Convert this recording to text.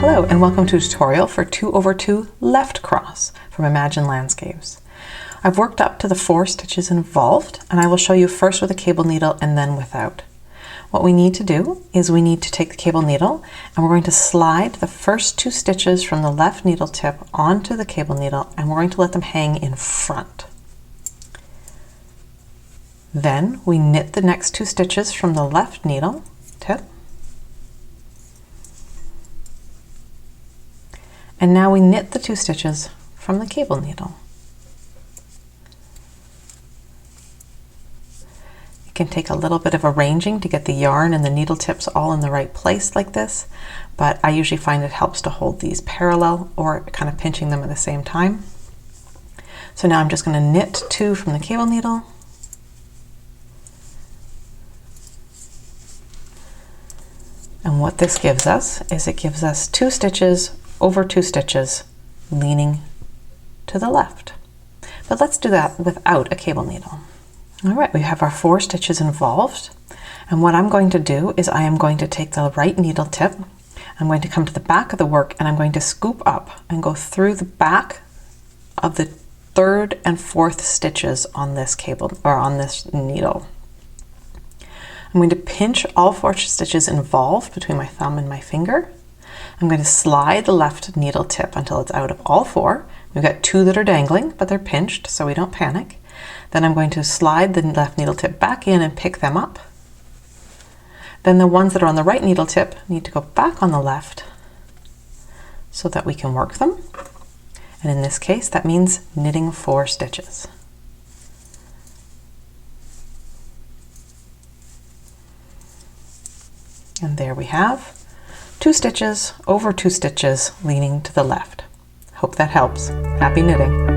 Hello and welcome to a tutorial for 2/2 left cross from Imagine Landscapes. I've worked up to the 4 stitches involved, and I will show you first with a cable needle and then without. What we need to do is we need to take the cable needle and we're going to slide the first 2 stitches from the left needle tip onto the cable needle, and we're going to let them hang in front. Then we knit the next 2 stitches from the left needle tip. And now we knit the 2 stitches from the cable needle. It can take a little bit of arranging to get the yarn and the needle tips all in the right place like this, but I usually find it helps to hold these parallel or kind of pinching them at the same time. So now I'm just going to knit 2 from the cable needle. And what this gives us is it gives us 2 stitches over 2 stitches leaning to the left. But let's do that without a cable needle. All right, we have our 4 stitches involved. And what I'm going to do is I am going to take the right needle tip, I'm going to come to the back of the work, and I'm going to scoop up and go through the back of the 3rd and 4th stitches on this cable or on this needle. I'm going to pinch all 4 stitches involved between my thumb and my finger. I'm going to slide the left needle tip until it's out of all 4. We've got 2 that are dangling, but they're pinched, so we don't panic. Then I'm going to slide the left needle tip back in and pick them up. Then the ones that are on the right needle tip need to go back on the left so that we can work them. And in this case, that means knitting 4 stitches. And there we have 2 stitches over 2 stitches leaning to the left. Hope that helps. Happy knitting!